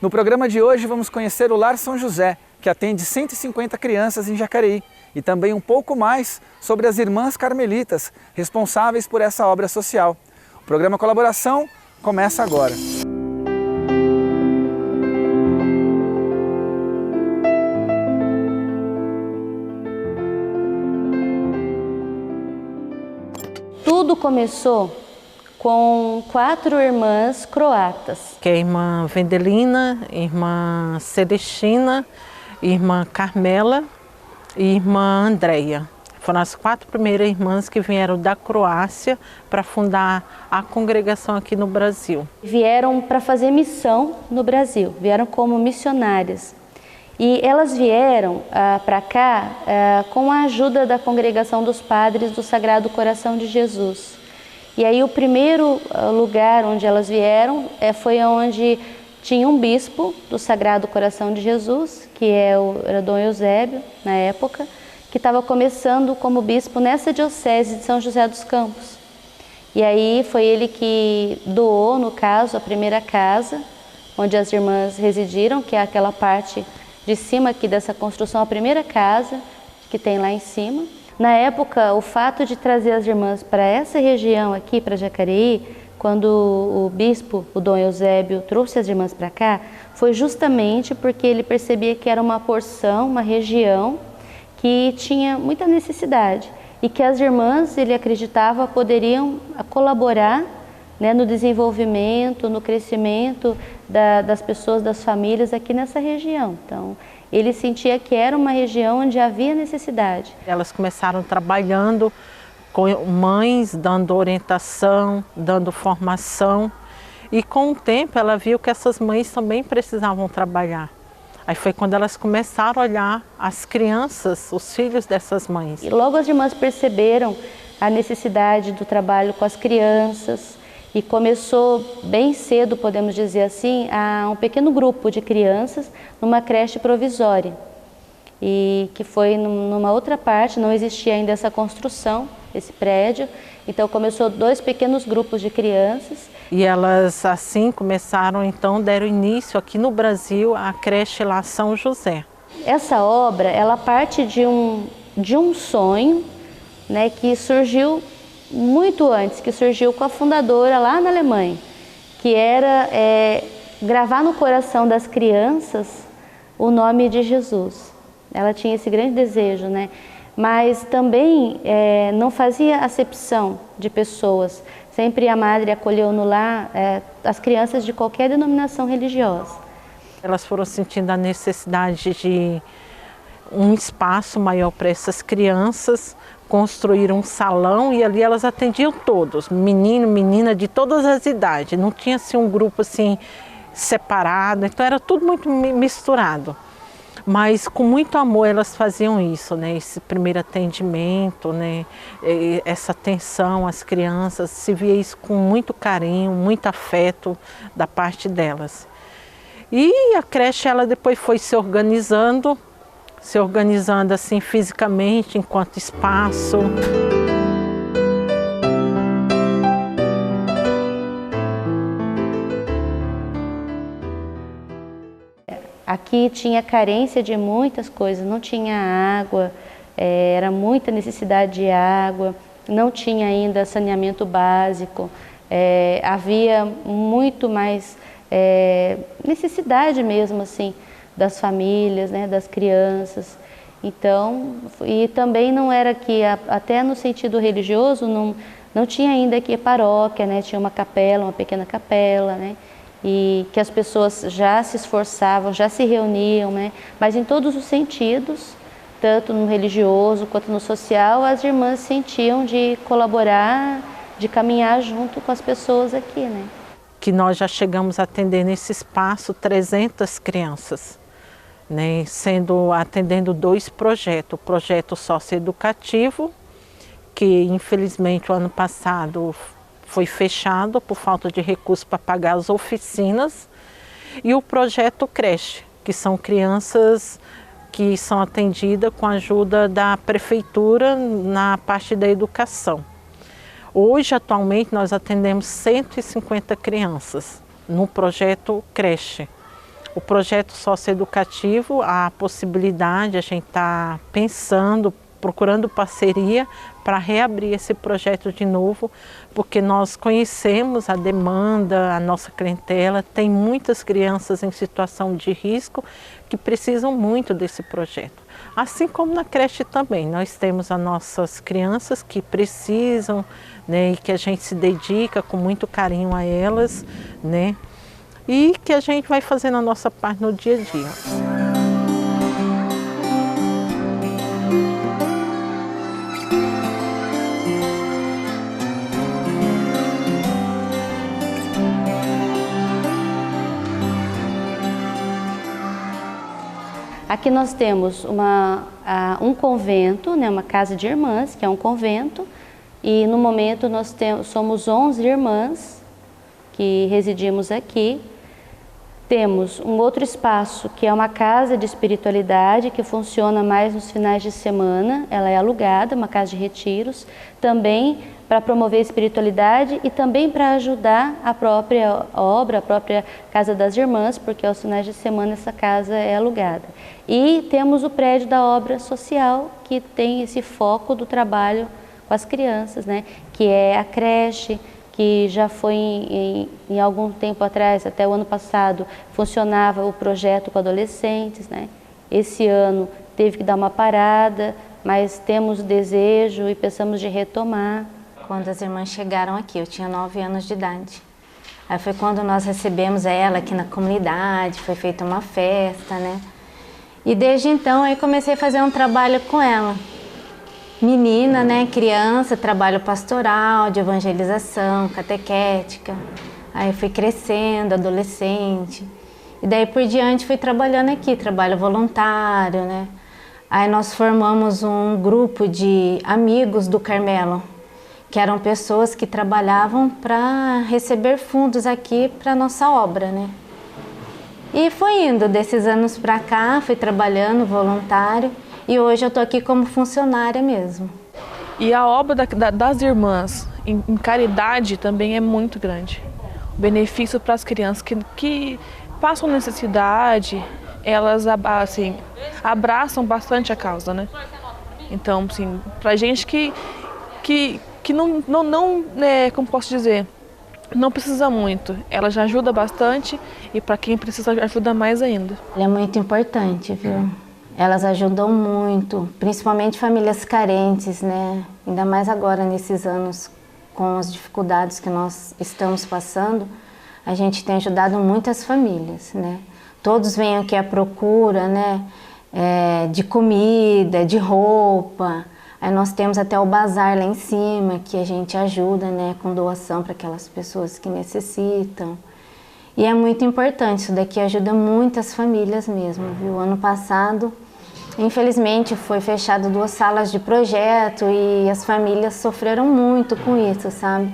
No programa de hoje vamos conhecer o Lar São José, que atende 150 crianças em Jacareí, e também um pouco mais sobre as Irmãs Carmelitas, responsáveis por essa obra social. O programa Colaboração começa agora. Tudo começou com 4 irmãs croatas. Que é a irmã Vendelina, irmã Celestina, irmã Carmela e irmã Andréia. Foram as 4 primeiras irmãs que vieram da Croácia para fundar a congregação aqui no Brasil. Vieram para fazer missão no Brasil, vieram como missionárias. E elas vieram para cá com a ajuda da congregação dos padres do Sagrado Coração de Jesus. E aí o primeiro lugar onde elas vieram foi onde tinha um bispo do Sagrado Coração de Jesus, que era Dom Eusébio, na época, que estava começando como bispo nessa diocese de São José dos Campos. E aí foi ele que doou, no caso, a primeira casa, onde as irmãs residiram, que é aquela parte de cima aqui dessa construção, a primeira casa que tem lá em cima. Na época, o fato de trazer as irmãs para essa região aqui, para Jacareí, quando o bispo, o Dom Eusébio, trouxe as irmãs para cá, foi justamente porque ele percebia que era uma porção, uma região que tinha muita necessidade e que as irmãs, ele acreditava, poderiam colaborar, né, no desenvolvimento, no crescimento das pessoas, das famílias aqui nessa região. Então, ele sentia que era uma região onde havia necessidade. Elas começaram trabalhando com mães, dando orientação, dando formação. E com o tempo ela viu que essas mães também precisavam trabalhar. Aí foi quando elas começaram a olhar as crianças, os filhos dessas mães. E logo as irmãs perceberam a necessidade do trabalho com as crianças. E começou bem cedo, podemos dizer assim, um pequeno grupo de crianças numa creche provisória. E que foi numa outra parte, não existia ainda essa construção, esse prédio. Então começou 2 pequenos grupos de crianças. E elas assim começaram, então deram início aqui no Brasil à creche lá São José. Essa obra, ela parte de um sonho, né, que surgiu muito antes, que surgiu com a fundadora lá na Alemanha, que era gravar no coração das crianças o nome de Jesus. Ela tinha esse grande desejo, né? Mas também não fazia acepção de pessoas. Sempre a madre acolheu no lar as crianças de qualquer denominação religiosa. Elas foram sentindo a necessidade de um espaço maior para essas crianças, construíram um salão e ali elas atendiam todos, menino, menina de todas as idades, não tinha assim um grupo assim separado, então era tudo muito misturado. Mas com muito amor elas faziam isso, né? Esse primeiro atendimento, né? Essa atenção às crianças, se via isso com muito carinho, muito afeto da parte delas. E a creche ela depois foi se organizando assim fisicamente enquanto espaço. Aqui tinha carência de muitas coisas, não tinha água, era muita necessidade de água, não tinha ainda saneamento básico, havia muito mais necessidade mesmo assim das famílias, né, das crianças. Então, e também não era que, até no sentido religioso, não tinha ainda aqui paróquia, né, tinha uma capela, uma pequena capela, né, e que as pessoas já se esforçavam, já se reuniam, né, mas em todos os sentidos, tanto no religioso quanto no social, as irmãs sentiam de colaborar, de caminhar junto com as pessoas aqui, né. Que nós já chegamos a atender nesse espaço 300 crianças. Né, atendendo 2 projetos, o projeto socioeducativo, que infelizmente o ano passado foi fechado por falta de recursos para pagar as oficinas, e o projeto creche, que são crianças que são atendidas com a ajuda da prefeitura na parte da educação. Hoje, atualmente, nós atendemos 150 crianças no projeto creche. O projeto socioeducativo, a possibilidade, a gente está pensando, procurando parceria para reabrir esse projeto de novo, porque nós conhecemos a demanda, a nossa clientela, tem muitas crianças em situação de risco que precisam muito desse projeto. Assim como na creche também, nós temos as nossas crianças que precisam, né, e que a gente se dedica com muito carinho a elas, né, e que a gente vai fazendo a nossa parte no dia a dia. Aqui nós temos um convento, né, uma casa de irmãs, que é um convento, e no momento nós somos 11 irmãs que residimos aqui. Temos um outro espaço que é uma casa de espiritualidade que funciona mais nos finais de semana, ela é alugada, uma casa de retiros, também para promover a espiritualidade e também para ajudar a própria obra, a própria Casa das Irmãs, porque aos finais de semana essa casa é alugada. E temos o prédio da obra social, que tem esse foco do trabalho com as crianças, né? Que é a creche, que já foi em algum tempo atrás, até o ano passado, funcionava o projeto com adolescentes, né? Esse ano teve que dar uma parada, mas temos desejo e pensamos de retomar. Quando as irmãs chegaram aqui, eu tinha 9 anos de idade. Aí foi quando nós recebemos ela aqui na comunidade, foi feita uma festa, né? E desde então aí comecei a fazer um trabalho com ela. Menina, né, criança, trabalho pastoral, de evangelização, catequética. Aí fui crescendo, adolescente. E daí por diante fui trabalhando aqui, trabalho voluntário, né? Aí nós formamos um grupo de amigos do Carmelo, que eram pessoas que trabalhavam para receber fundos aqui para nossa obra, né? E foi indo, desses anos para cá, fui trabalhando voluntário e hoje eu estou aqui como funcionária mesmo. E a obra das irmãs em caridade também é muito grande. O benefício para as crianças que passam necessidade, elas assim, abraçam bastante a causa, né? Então, assim, para gente que não como posso dizer, não precisa muito, ela já ajuda bastante e para quem precisa ajuda mais ainda. É muito importante, viu? Elas ajudam muito, principalmente famílias carentes, né? Ainda mais agora nesses anos com as dificuldades que nós estamos passando, a gente tem ajudado muitas famílias, né? Todos vêm aqui à procura, né? De comida, de roupa. Aí nós temos até o bazar lá em cima, que a gente ajuda, né, com doação para aquelas pessoas que necessitam. E é muito importante, isso daqui ajuda muitas famílias mesmo, viu? Ano passado, infelizmente, foi fechado 2 salas de projeto e as famílias sofreram muito com isso, sabe?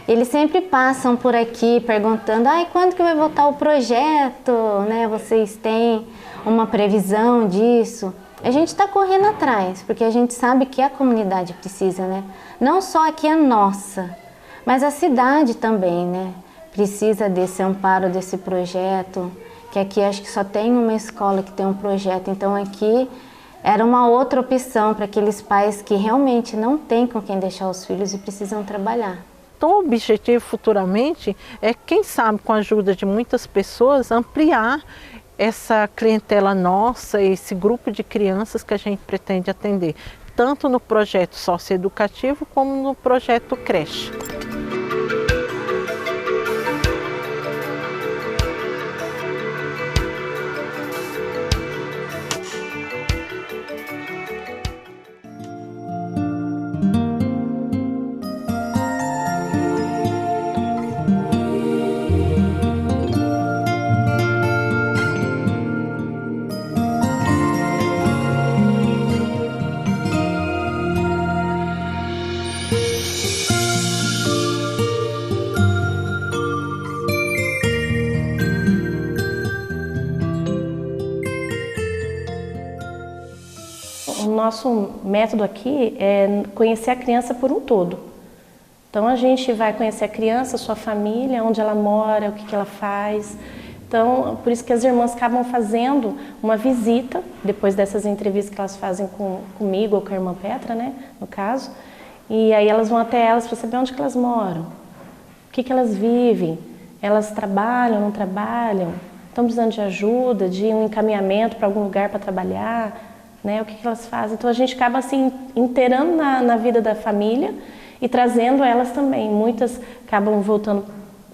Eles sempre passam por aqui perguntando, quando que vai voltar o projeto, né? Vocês têm uma previsão disso? A gente está correndo atrás, porque a gente sabe que a comunidade precisa, né? Não só aqui a nossa, mas a cidade também, né? Precisa desse amparo, desse projeto, que aqui acho que só tem uma escola que tem um projeto, então aqui era uma outra opção para aqueles pais que realmente não têm com quem deixar os filhos e precisam trabalhar. Então o objetivo futuramente é, quem sabe, com a ajuda de muitas pessoas, ampliar essa clientela nossa, esse grupo de crianças que a gente pretende atender, tanto no projeto socioeducativo como no projeto creche. O nosso método aqui é conhecer a criança por um todo. Então a gente vai conhecer a criança, sua família, onde ela mora, o que ela faz, Então, por isso que as irmãs acabam fazendo uma visita, depois dessas entrevistas que elas fazem comigo ou com a irmã Petra, né, no caso, e aí elas vão até elas para saber onde que elas moram, o que elas vivem, elas trabalham, não trabalham, estão precisando de ajuda, de um encaminhamento para algum lugar para trabalhar, né, o que elas fazem. Então a gente acaba assim inteirando na vida da família e trazendo elas também. Muitas acabam voltando,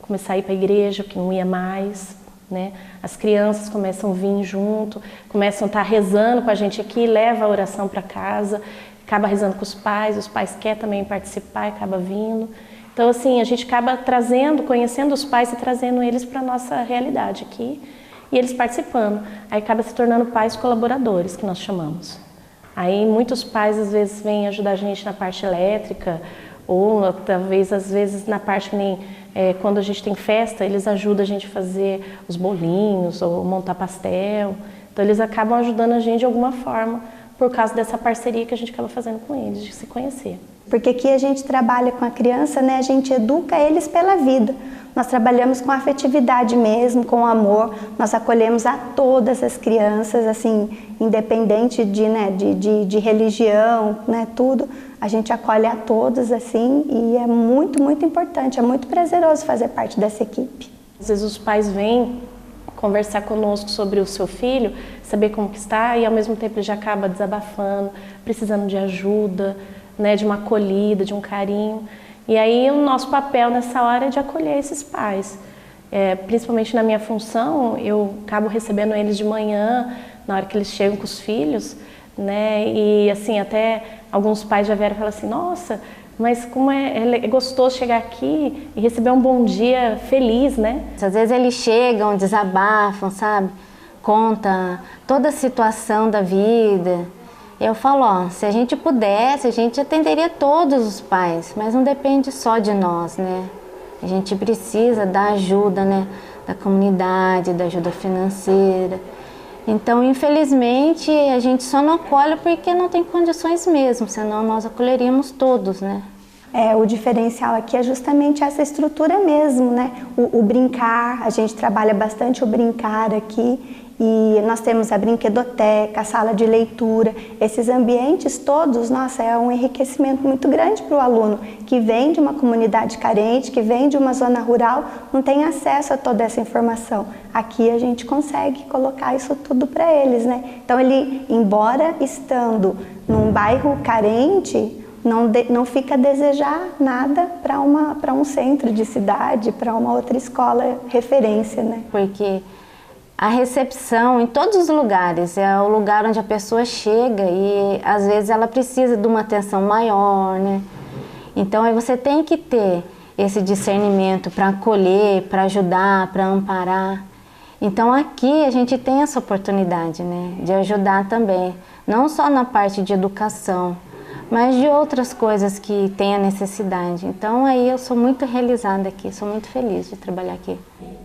começar a ir para a igreja, que não ia mais, né? As crianças começam a vir junto, começam a estar rezando com a gente aqui, leva a oração para casa, acaba rezando com os pais querem também participar e acaba vindo. Então assim, a gente acaba trazendo, conhecendo os pais e trazendo eles para a nossa realidade aqui, e eles participando. Aí acaba se tornando pais colaboradores, que nós chamamos. Aí muitos pais às vezes vêm ajudar a gente na parte elétrica, ou talvez às vezes na parte que nem quando a gente tem festa, eles ajudam a gente a fazer os bolinhos ou montar pastel. Então eles acabam ajudando a gente de alguma forma por causa dessa parceria que a gente acaba fazendo com eles, de se conhecer. Porque aqui a gente trabalha com a criança, né? A gente educa eles pela vida. Nós trabalhamos com afetividade mesmo, com amor. Nós acolhemos a todas as crianças, assim, independente de religião, né? Tudo. A gente acolhe a todos, assim, e é muito, muito importante, é muito prazeroso fazer parte dessa equipe. Às vezes os pais vêm conversar conosco sobre o seu filho, saber como que está, e ao mesmo tempo ele já acaba desabafando, precisando de ajuda, né, de uma acolhida, de um carinho. E aí o nosso papel nessa hora é de acolher esses pais. Principalmente na minha função, eu acabo recebendo eles de manhã, na hora que eles chegam com os filhos, né? E assim, até alguns pais já vieram e falaram assim, nossa, mas como é gostoso chegar aqui e receber um bom dia feliz, né? Às vezes eles chegam, desabafam, sabe? Conta toda a situação da vida. Eu falo, ó, se a gente pudesse, a gente atenderia todos os pais, mas não depende só de nós, né? A gente precisa da ajuda, né? Da comunidade, da ajuda financeira. Então, infelizmente, a gente só não acolhe porque não tem condições mesmo, senão nós acolheríamos todos, né? O diferencial aqui é justamente essa estrutura mesmo, né? O brincar, a gente trabalha bastante o brincar aqui. E nós temos a brinquedoteca, a sala de leitura, esses ambientes todos, nossa, é um enriquecimento muito grande para o aluno que vem de uma comunidade carente, que vem de uma zona rural, não tem acesso a toda essa informação. Aqui a gente consegue colocar isso tudo para eles, né? Então ele, embora estando num bairro carente, não fica a desejar nada para um centro de cidade, para uma outra escola referência, né? Porque a recepção em todos os lugares é o lugar onde a pessoa chega e às vezes ela precisa de uma atenção maior, né? Então aí você tem que ter esse discernimento para acolher, para ajudar, para amparar. Então aqui a gente tem essa oportunidade, né, de ajudar também, não só na parte de educação, mas de outras coisas que tem a necessidade. Então aí eu sou muito realizada aqui, sou muito feliz de trabalhar aqui.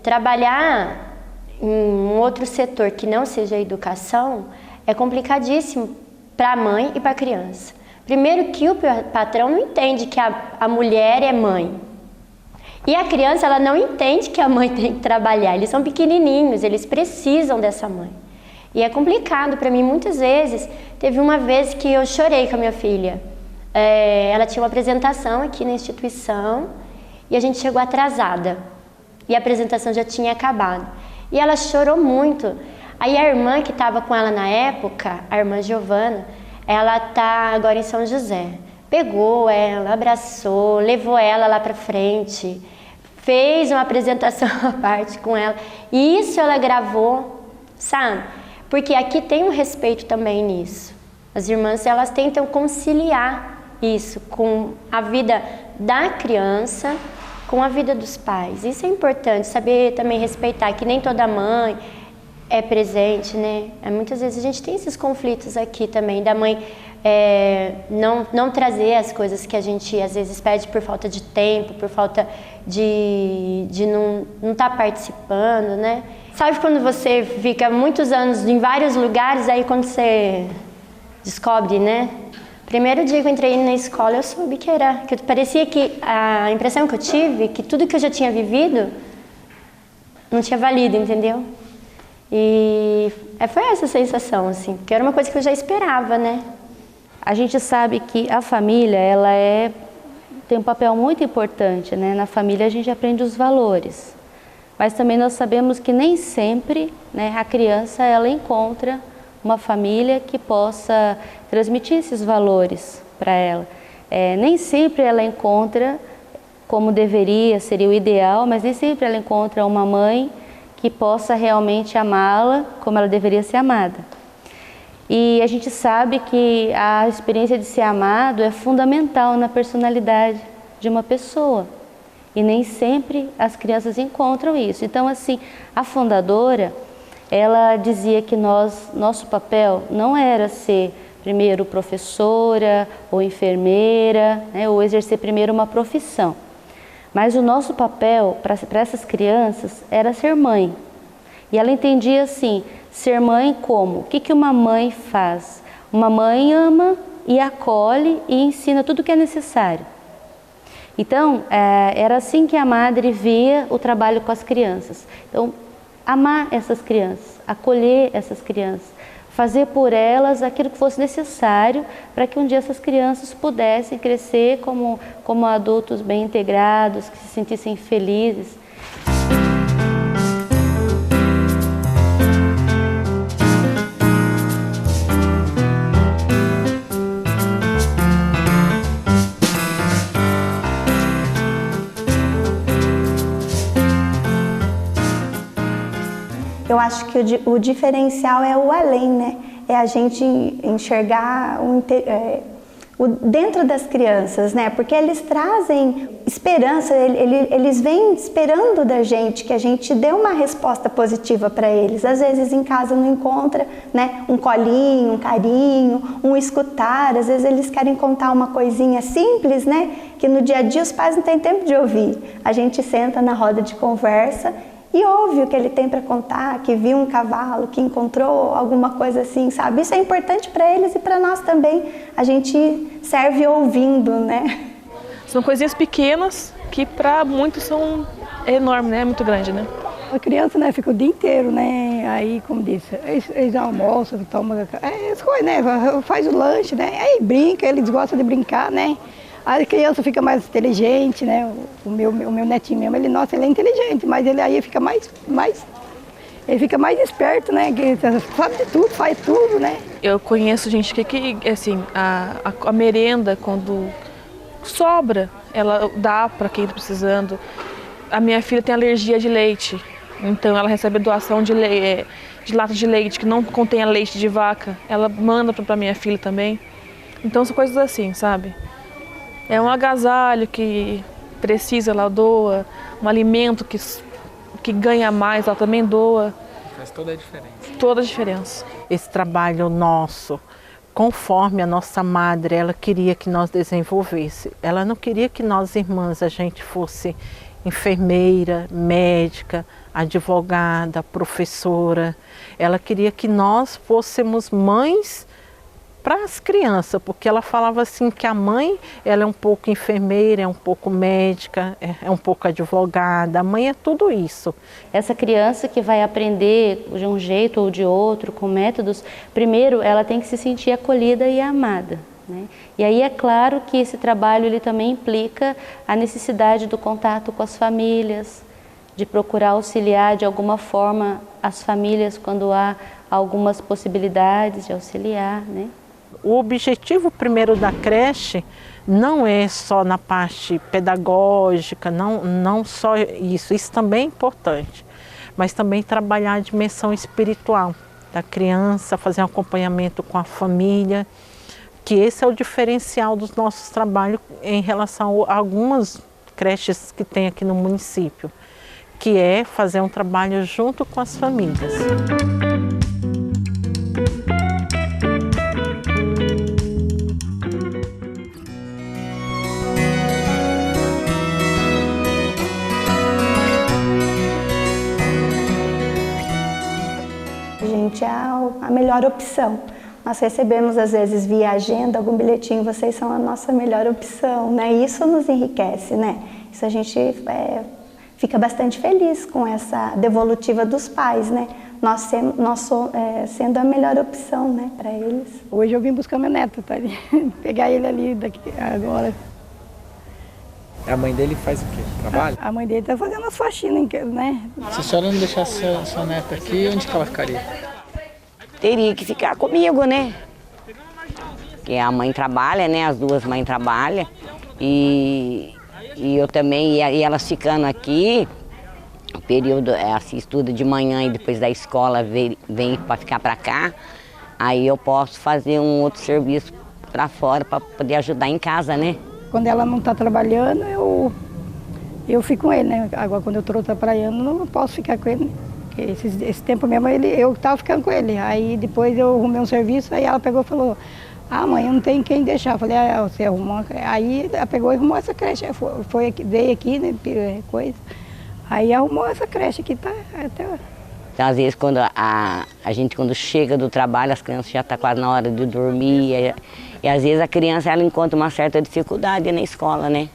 Trabalhar em um outro setor que não seja a educação é complicadíssimo para a mãe e para a criança. Primeiro que o patrão não entende que a mulher é mãe. E a criança, ela não entende que a mãe tem que trabalhar. Eles são pequenininhos, eles precisam dessa mãe. E é complicado para mim, muitas vezes. Teve uma vez que eu chorei com a minha filha. Ela tinha uma apresentação aqui na instituição e a gente chegou atrasada. E a apresentação já tinha acabado. E ela chorou muito. Aí a irmã que estava com ela na época, a irmã Giovana, ela está agora em São José. Pegou ela, abraçou, levou ela lá para frente, fez uma apresentação à parte com ela. E isso ela gravou, sabe? Porque aqui tem um respeito também nisso. As irmãs, elas tentam conciliar isso com a vida da criança, com a vida dos pais. Isso é importante, saber também respeitar que nem toda mãe é presente, né? Muitas vezes a gente tem esses conflitos aqui também, da mãe não trazer as coisas que a gente às vezes pede por falta de tempo, por falta de não estar participando, né? Sabe quando você fica muitos anos em vários lugares, aí quando você descobre, né? Primeiro dia que eu entrei na escola, eu soube que parecia que a impressão que eu tive, que tudo que eu já tinha vivido, não tinha valido, entendeu? E foi essa sensação, assim, porque era uma coisa que eu já esperava, né? A gente sabe que a família, ela tem um papel muito importante, né? Na família a gente aprende os valores, mas também nós sabemos que nem sempre, né, a criança ela encontra uma família que possa transmitir esses valores para ela. Nem sempre ela encontra como deveria, seria o ideal, mas nem sempre ela encontra uma mãe que possa realmente amá-la como ela deveria ser amada. E a gente sabe que a experiência de ser amado é fundamental na personalidade de uma pessoa. E nem sempre as crianças encontram isso. Então, assim, a fundadora, ela dizia que nosso papel não era ser primeiro professora ou enfermeira, né, ou exercer primeiro uma profissão. Mas o nosso papel para essas crianças era ser mãe. E ela entendia assim, ser mãe como? O que uma mãe faz? Uma mãe ama e acolhe e ensina tudo o que é necessário. Então, era assim que a madre via o trabalho com as crianças. Então, amar essas crianças, acolher essas crianças, fazer por elas aquilo que fosse necessário para que um dia essas crianças pudessem crescer como adultos bem integrados, que se sentissem felizes. Eu acho que o diferencial é o além, né? É a gente enxergar dentro das crianças, né? Porque eles trazem esperança, eles vêm esperando da gente que a gente dê uma resposta positiva para eles. Às vezes em casa não encontra, né, um colinho, um carinho, um escutar. Às vezes eles querem contar uma coisinha simples, né, que no dia a dia os pais não têm tempo de ouvir. A gente senta na roda de conversa e ouve o que ele tem para contar, que viu um cavalo, que encontrou alguma coisa assim, sabe? Isso é importante para eles e para nós também. A gente serve ouvindo, né? São coisinhas pequenas que para muitos são enormes, né? É muito grande, né? A criança, né, fica o dia inteiro, né? Aí, como disse, eles almoçam, tomam as coisas, né? Faz o lanche, né? Aí brinca, eles gostam de brincar, né? A criança fica mais inteligente, né? O meu netinho mesmo, ele é inteligente, mas ele aí fica ele fica mais esperto, né? Que sabe de tudo, faz tudo, né? Eu conheço gente que assim, a merenda, quando sobra, ela dá para quem está precisando. A minha filha tem alergia de leite, então ela recebe doação de lata de leite que não contém leite de vaca. Ela manda para minha filha também. Então são coisas assim, sabe? É um agasalho que precisa, ela doa. Um alimento que ganha mais, ela também doa. Faz toda a diferença. Toda a diferença. Esse trabalho nosso, conforme a nossa madre, ela queria que nós desenvolvesse. Ela não queria que nós irmãs, a gente fosse enfermeira, médica, advogada, professora. Ela queria que nós fôssemos mães para as crianças, porque ela falava assim que a mãe, ela é um pouco enfermeira, é um pouco médica, é um pouco advogada, a mãe é tudo isso. Essa criança que vai aprender de um jeito ou de outro, com métodos, primeiro ela tem que se sentir acolhida e amada, né? E aí é claro que esse trabalho ele também implica a necessidade do contato com as famílias, de procurar auxiliar de alguma forma as famílias quando há algumas possibilidades de auxiliar, né? O objetivo primeiro da creche não é só na parte pedagógica, não só isso também é importante, mas também trabalhar a dimensão espiritual da criança, fazer um acompanhamento com a família, que esse é o diferencial dos nossos trabalhos em relação a algumas creches que tem aqui no município, que é fazer um trabalho junto com as famílias. Gente, é a melhor opção. Nós recebemos, às vezes, via agenda, algum bilhetinho, vocês são a nossa melhor opção, né? Isso nos enriquece, né? Isso a gente fica bastante feliz com essa devolutiva dos pais, né? Nós sendo a melhor opção, né, para eles. Hoje eu vim buscar meu neto, tá ali. Pegar ele ali daqui agora. A mãe dele faz o quê? Trabalha? A mãe dele tá fazendo as faxinas, né? Se a senhora não deixasse sua neta aqui, onde que ela ficaria? Teria que ficar comigo, né? Porque a mãe trabalha, né? As duas mães trabalham. E eu também, e elas ficando aqui, o período, assim, estuda de manhã e depois da escola vem para ficar para cá, aí eu posso fazer um outro serviço para fora para poder ajudar em casa, né? Quando ela não está trabalhando, eu fico com ele, né? Agora, quando eu estou trabalhando, não posso ficar com ele, né? Porque esse tempo mesmo eu estava ficando com ele. Aí depois eu arrumei um serviço, aí ela pegou e falou: ah, mãe, eu não tenho quem deixar. Eu falei: ah, você arrumou. Aí ela pegou e arrumou essa creche. Veio aqui, né? Coisa. Aí arrumou essa creche aqui, tá até. Então, às vezes, quando a gente quando chega do trabalho, as crianças já estão quase na hora de dormir. E às vezes a criança ela encontra uma certa dificuldade na escola, né?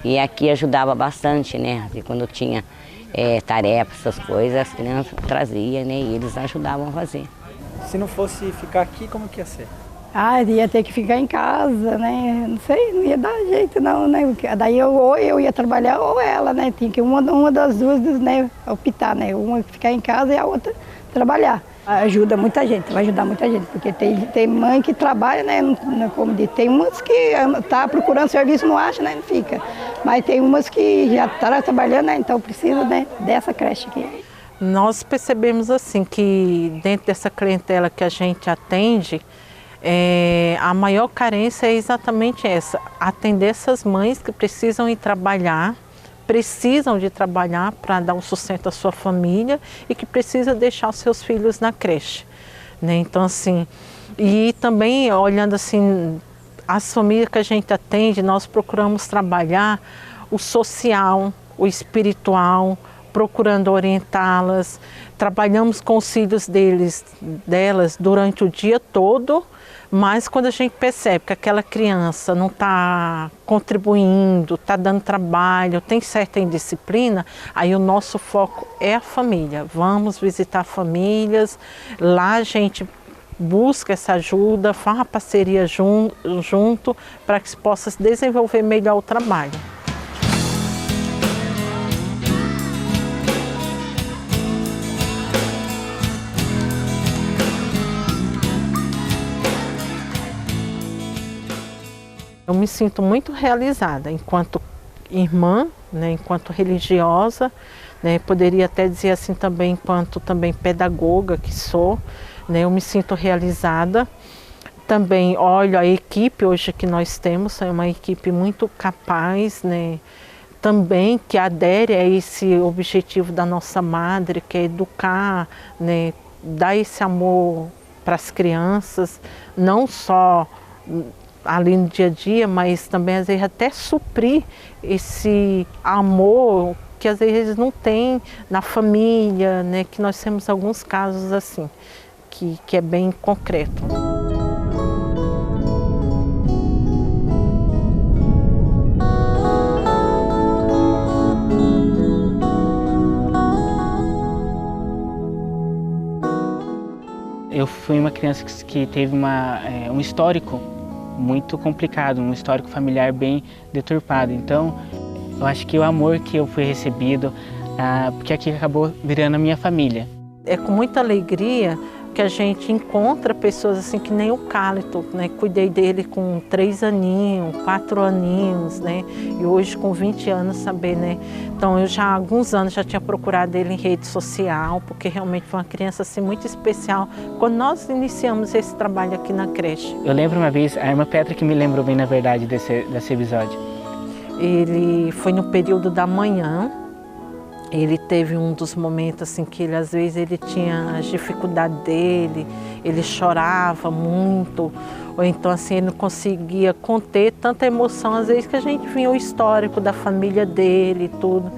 E aqui ajudava bastante, né? E quando tinha tarefas, essas coisas, as crianças traziam, né? E eles ajudavam a fazer. Se não fosse ficar aqui, como que ia ser? Ah, ia ter que ficar em casa, né? Não sei, não ia dar jeito não, né? Daí ou eu ia trabalhar ou ela, né? Tinha que uma das duas, né, optar, né? Uma ficar em casa e a outra trabalhar. Ajuda muita gente, vai ajudar muita gente, porque tem mãe que trabalha, né? Como diz, tem umas que tá procurando serviço, não acha, né? Não fica. Mas tem umas que já tá trabalhando, né? Então precisa, né, dessa creche aqui. Nós percebemos assim que dentro dessa clientela que a gente atende, a maior carência é exatamente essa, atender essas mães que precisam ir trabalhar, precisam de trabalhar para dar um sustento à sua família e que precisa deixar os seus filhos na creche, né? Então assim, e também olhando assim, as famílias que a gente atende, nós procuramos trabalhar o social, o espiritual, procurando orientá-las, trabalhamos com os filhos delas durante o dia todo, mas quando a gente percebe que aquela criança não está contribuindo, está dando trabalho, tem certa indisciplina, aí o nosso foco é a família. Vamos visitar famílias, lá a gente busca essa ajuda, faz uma parceria junto para que se possa desenvolver melhor o trabalho. Eu me sinto muito realizada enquanto irmã, né, enquanto religiosa, né, poderia até dizer assim também enquanto também pedagoga que sou, né, eu me sinto realizada. Também olho a equipe hoje que nós temos, é uma equipe muito capaz, né, também que adere a esse objetivo da nossa madre, que é educar, né, dar esse amor para as crianças, não só ali no dia a dia, mas também às vezes até suprir esse amor que às vezes não tem na família, né? Que nós temos alguns casos assim, que é bem concreto. Eu fui uma criança que teve um histórico muito complicado, um histórico familiar bem deturpado. Então, eu acho que o amor que eu fui recebido, porque aqui acabou virando a minha família. É com muita alegria que a gente encontra pessoas assim que nem o Cálito, né? Cuidei dele com 3 aninhos, 4 aninhos, né? E hoje com 20 anos saber, né? Então eu já há alguns anos já tinha procurado ele em rede social, porque realmente foi uma criança assim muito especial quando nós iniciamos esse trabalho aqui na creche. Eu lembro uma vez, a irmã Petra que me lembrou bem na verdade desse episódio. Ele foi no período da manhã. Ele teve um dos momentos assim que ele, às vezes ele tinha as dificuldades dele, ele chorava muito, ou então assim ele não conseguia conter tanta emoção, às vezes que a gente vinha o histórico da família dele e tudo.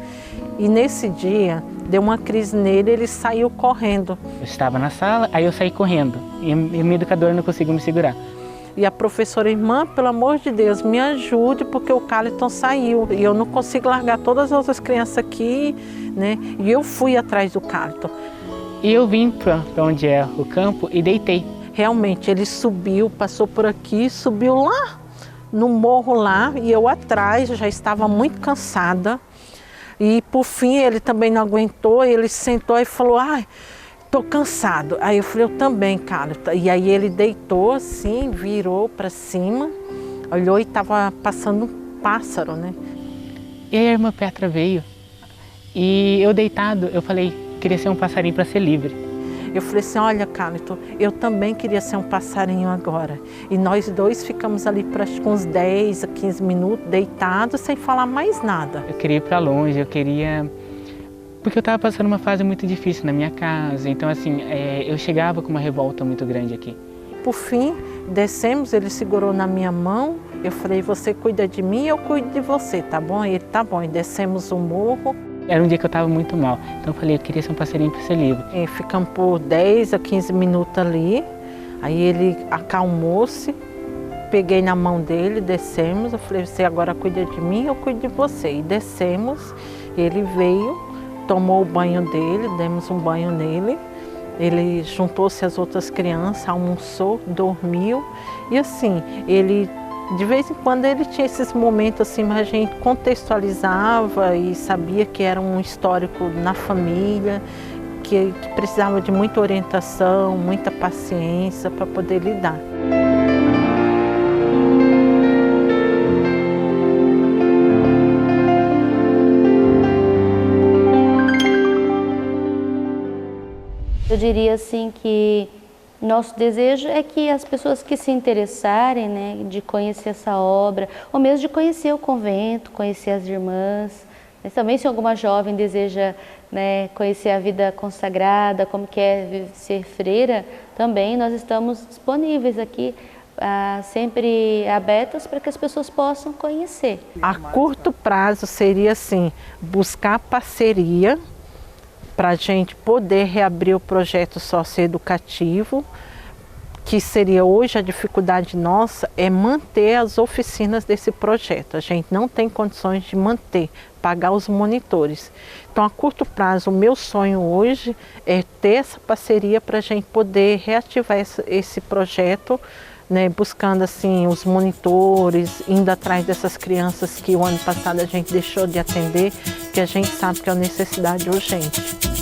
E nesse dia deu uma crise nele, ele saiu correndo. Eu estava na sala, aí eu saí correndo e minha educadora não conseguiu me segurar. E a professora, irmã, pelo amor de Deus, me ajude porque o Carlton saiu e eu não consigo largar todas as outras crianças aqui, né? E eu fui atrás do Carlton. E eu vim para onde é o campo e deitei. Realmente, ele subiu, passou por aqui, subiu lá no morro lá e eu atrás, já estava muito cansada. E por fim ele também não aguentou, ele sentou e falou, ai, tô cansado. Aí eu falei, eu também, Carlton. E aí ele deitou assim, virou para cima, olhou e estava passando um pássaro, né? E aí a irmã Petra veio e eu deitado, eu falei, queria ser um passarinho para ser livre. Eu falei assim, olha, Carlton, eu também queria ser um passarinho agora. E nós dois ficamos ali por acho que uns 10 a 15 minutos deitados, sem falar mais nada. Eu queria ir para longe, eu queria... Porque eu estava passando uma fase muito difícil na minha casa, então assim, eu chegava com uma revolta muito grande aqui. Por fim, descemos, ele segurou na minha mão, eu falei, você cuida de mim, eu cuido de você, tá bom? Ele, tá bom, e descemos o morro. Era um dia que eu estava muito mal, então eu falei, eu queria ser um passarinho para ser livre. E ficamos por 10 a 15 minutos ali, aí ele acalmou-se, peguei na mão dele, descemos, eu falei, você agora cuida de mim, eu cuido de você. E descemos, ele veio, tomou o banho dele, demos um banho nele, ele juntou-se às outras crianças, almoçou, dormiu, e assim, ele... De vez em quando ele tinha esses momentos assim, mas a gente contextualizava e sabia que era um histórico na família, que precisava de muita orientação, muita paciência para poder lidar. Eu diria assim que nosso desejo é que as pessoas que se interessarem, né, de conhecer essa obra, ou mesmo de conhecer o convento, conhecer as irmãs, mas também se alguma jovem deseja, né, conhecer a vida consagrada, como que é ser freira, também nós estamos disponíveis aqui, sempre abertas para que as pessoas possam conhecer. A curto prazo seria assim, buscar parceria para a gente poder reabrir o projeto socioeducativo, que seria hoje a dificuldade nossa é manter as oficinas desse projeto. A gente não tem condições de manter, pagar os monitores. Então, a curto prazo, o meu sonho hoje é ter essa parceria para a gente poder reativar esse projeto, né, buscando assim os monitores, indo atrás dessas crianças que o ano passado a gente deixou de atender, que a gente sabe que é uma necessidade urgente.